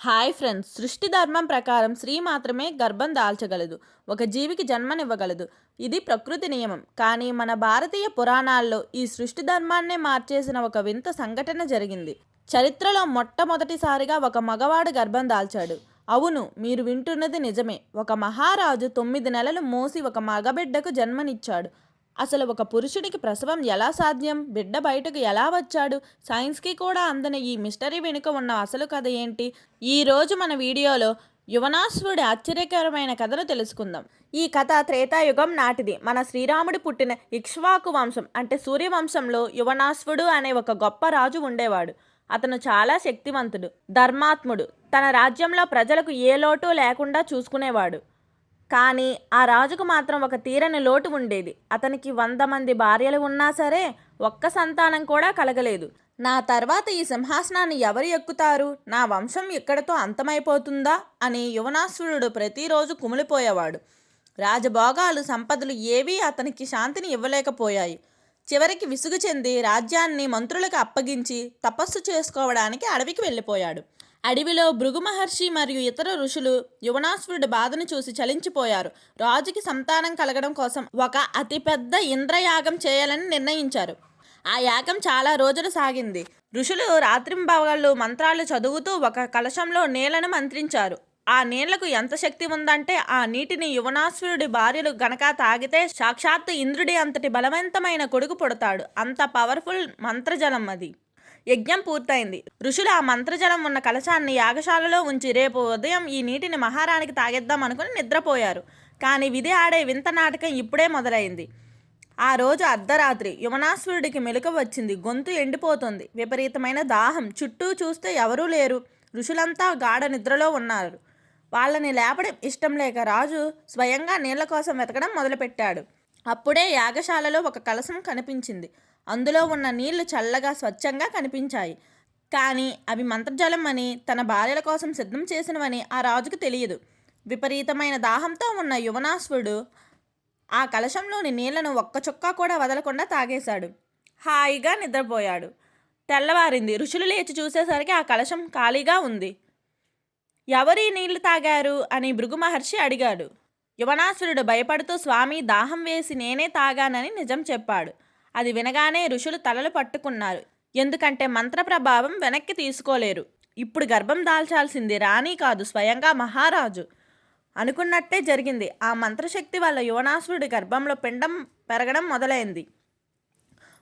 Hi friends, సృష్టి ధర్మం ప్రకారం స్త్రీ మాత్రమే గర్భం దాల్చగలదు, ఒక జీవికి జన్మనివ్వగలదు. ఇది ప్రకృతి నియమం. కానీ మన భారతీయ పురాణాల్లో ఈ సృష్టి ధర్మాన్నే మార్చేసిన ఒక వింత సంఘటన జరిగింది. చరిత్రలో మొట్టమొదటిసారిగా ఒక మగవాడు గర్భం దాల్చాడు. అవును, మీరు వింటున్నది నిజమే. ఒక మహారాజు 9 నెలలు మోసి ఒక మగబిడ్డకు జన్మనిచ్చాడు. అసలు ఒక పురుషునికి ప్రసవం ఎలా సాధ్యం? బిడ్డ బయటకు ఎలా వచ్చాడు? సైన్స్కి కూడా అందని ఈ మిస్టరీ వెనుక ఉన్న అసలు కథ ఏంటి? ఈరోజు మన వీడియోలో యువనాశ్వుడి ఆశ్చర్యకరమైన కథను తెలుసుకుందాం. ఈ కథ త్రేతాయుగం నాటిది. మన శ్రీరాముడు పుట్టిన ఇక్ష్వాకు వంశం అంటే సూర్యవంశంలో యువనాశ్వుడు అనే ఒక గొప్ప రాజు ఉండేవాడు. అతను చాలా శక్తివంతుడు, ధర్మాత్ముడు. తన రాజ్యంలో ప్రజలకు ఏ లోటు లేకుండా చూసుకునేవాడు. కానీ ఆ రాజుకు మాత్రం ఒక తీరని లోటు ఉండేది. అతనికి 100 మంది భార్యలు ఉన్నా సరే ఒక్క సంతానం కూడా కలగలేదు. నా తర్వాత ఈ సింహాసనాన్ని ఎవరు ఎక్కుతారు? నా వంశం ఇక్కడితో అంతమైపోతుందా అని యువనాశ్వరుడు ప్రతిరోజు కుమిలిపోయేవాడు. రాజభోగాలు, సంపదలు ఏవీ అతనికి శాంతిని ఇవ్వలేకపోయాయి. చివరికి విసుగు చెంది రాజ్యాన్ని మంత్రులకు అప్పగించి తపస్సు చేసుకోవడానికి అడవికి వెళ్ళిపోయాడు. అడవిలో భృగు మహర్షి మరియు ఇతర ఋషులు యువనాశ్వరుడి బాధను చూసి చలించిపోయారు. రాజుకి సంతానం కలగడం కోసం ఒక అతిపెద్ద ఇంద్రయాగం చేయాలని నిర్ణయించారు. ఆ యాగం చాలా రోజులు సాగింది. ఋషులు రాత్రింబవళ్ళు మంత్రాలు చదువుతూ ఒక కలశంలో నీళ్లను మంత్రించారు. ఆ నీళ్లకు ఎంత శక్తి ఉందంటే ఆ నీటిని యువనాశ్వరుడి భార్యలు గనక తాగితే సాక్షాత్తు ఇంద్రుడి అంతటి బలవంతమైన కొడుకు పుడతాడు. అంత పవర్ఫుల్ మంత్రజలం అది. యజ్ఞం పూర్తయింది. ఋషులు ఆ మంత్రజలం ఉన్న కలశాన్ని యాగశాలలో ఉంచి రేపు ఉదయం ఈ నీటిని మహారాణికి తాగేద్దాం అనుకుని నిద్రపోయారు. కానీ విధి ఆడే వింత నాటకం ఇప్పుడే మొదలైంది. ఆ రోజు అర్ధరాత్రి యువనాశ్వరుడికి మెలకువ వచ్చింది. గొంతు ఎండిపోతుంది. విపరీతమైన దాహం. చుట్టూ చూస్తే ఎవరూ లేరు. ఋషులంతా గాఢ నిద్రలో ఉన్నారు. వాళ్ళని లేపడం ఇష్టం లేక రాజు స్వయంగా నీళ్ల కోసం వెతకడం మొదలుపెట్టాడు. అప్పుడే యాగశాలలో ఒక కలశం కనిపించింది. అందులో ఉన్న నీళ్లు చల్లగా స్వచ్ఛంగా కనిపించాయి. కానీ అవి మంత్రజలం అని, తన భార్యల కోసం సిద్ధం చేసినవని ఆ రాజుకు తెలియదు. విపరీతమైన దాహంతో ఉన్న యువనాశ్వరుడు ఆ కలశంలోని నీళ్లను ఒక్క చుక్క కూడా వదలకుండా తాగేశాడు. హాయిగా నిద్రపోయాడు. తెల్లవారింది. ఋషులు లేచి చూసేసరికి ఆ కలశం ఖాళీగా ఉంది. ఎవరు నీళ్లు తాగారు అని భృగు మహర్షి అడిగాడు. యువనాశ్వరుడు భయపడుతూ, స్వామి, దాహం వేసి నేనే తాగానని నిజం చెప్పాడు. అది వినగానే ఋషులు తలలు పట్టుకున్నారు. ఎందుకంటే మంత్ర ప్రభావం వెనక్కి తీసుకోలేరు. ఇప్పుడు గర్భం దాల్చాల్సింది రాణి కాదు, స్వయంగా మహారాజు. అనుకున్నట్టే జరిగింది. ఆ మంత్రశక్తి వల్ల యువనాశ్వరుడి గర్భంలో పిండం పెరగడం మొదలైంది.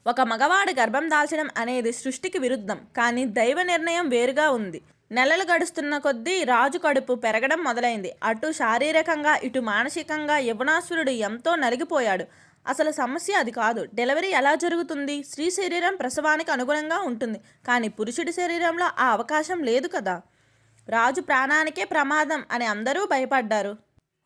ఒక మగవాడు గర్భం దాల్చడం అనేది సృష్టికి విరుద్ధం. కానీ దైవ నిర్ణయం వేరుగా ఉంది. నెలలు గడుస్తున్న కొద్దీ రాజు కడుపు పెరగడం మొదలైంది. అటు శారీరకంగా ఇటు మానసికంగా యువనాశ్వరుడు ఎంతో నలిగిపోయాడు. అసలు సమస్య అది కాదు. డెలివరీ ఎలా జరుగుతుంది? స్త్రీ శరీరం ప్రసవానికి అనుగుణంగా ఉంటుంది. కానీ పురుషుడి శరీరంలో ఆ అవకాశం లేదు కదా. రాజు ప్రాణానికే ప్రమాదం అని అందరూ భయపడ్డారు.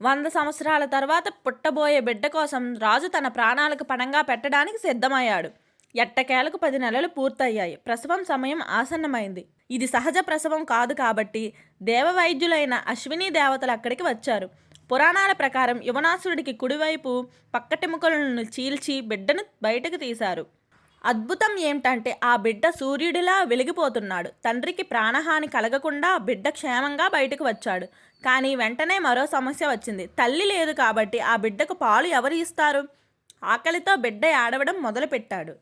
100 సంవత్సరాల తర్వాత పుట్టబోయే బిడ్డ కోసం రాజు తన ప్రాణాలకు పణంగా పెట్టడానికి సిద్ధమయ్యాడు. ఎట్టకేలకు 10 నెలలు పూర్తయ్యాయి. ప్రసవం సమయం ఆసన్నమైంది. ఇది సహజ ప్రసవం కాదు కాబట్టి దేవవైద్యులైన అశ్విని దేవతలు అక్కడికి వచ్చారు. పురాణాల ప్రకారం యువనాశ్వరుడికి కుడివైపు పక్కటెముకలను చీల్చి బిడ్డను బయటకు తీశారు. అద్భుతం ఏమిటంటే ఆ బిడ్డ సూర్యుడిలా వెలిగిపోతున్నాడు. తండ్రికి ప్రాణహాని కలగకుండా బిడ్డ క్షేమంగా బయటకు వచ్చాడు. కానీ వెంటనే మరో సమస్య వచ్చింది. తల్లి లేదు కాబట్టి ఆ బిడ్డకు పాలు ఎవరు ఇస్తారు? ఆకలితో బిడ్డ ఏడవడం మొదలుపెట్టాడు.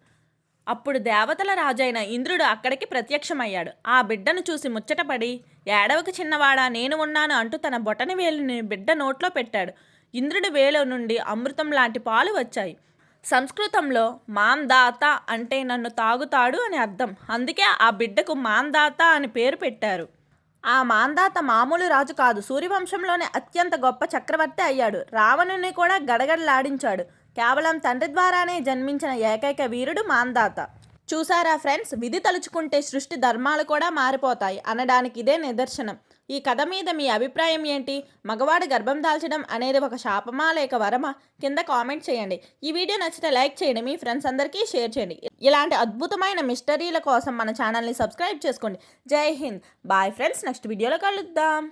అప్పుడు దేవతల రాజైన ఇంద్రుడు అక్కడికి ప్రత్యక్షమయ్యాడు. ఆ బిడ్డను చూసి ముచ్చటపడి, ఏడవకు చిన్నవాడా, నేను ఉన్నాను అంటూ తన బొటని వేలుని బిడ్డ నోట్లో పెట్టాడు. ఇంద్రుడి వేలు నుండి అమృతం లాంటి పాలు వచ్చాయి. సంస్కృతంలో మాందాత అంటే నన్ను తాగుతాడు అని అర్థం. అందుకే ఆ బిడ్డకు మాందాత అని పేరు పెట్టారు. ఆ మాందాత మామూలు రాజు కాదు, సూర్యవంశంలోనే అత్యంత గొప్ప చక్రవర్తి అయ్యాడు. రావణుని కూడా గడగడలాడించాడు. కేవలం తండ్రి ద్వారానే జన్మించిన ఏకైక వీరుడు మాందాత. చూసారా ఫ్రెండ్స్, విధి తలుచుకుంటే సృష్టి ధర్మాలు కూడా మారిపోతాయి అనడానికి ఇదే నిదర్శనం. ఈ కథ మీద మీ అభిప్రాయం ఏంటి? మగవాడు గర్భం దాల్చడం అనేది ఒక శాపమా లేక వరమా? కింద కామెంట్ చేయండి. ఈ వీడియో నచ్చితే లైక్ చేయండి, మీ ఫ్రెండ్స్ అందరికీ షేర్ చేయండి. ఇలాంటి అద్భుతమైన మిస్టరీల కోసం మన ఛానల్ని సబ్స్క్రైబ్ చేసుకోండి. జై హింద్. బాయ్ ఫ్రెండ్స్, నెక్స్ట్ వీడియోలో కలుద్దాం.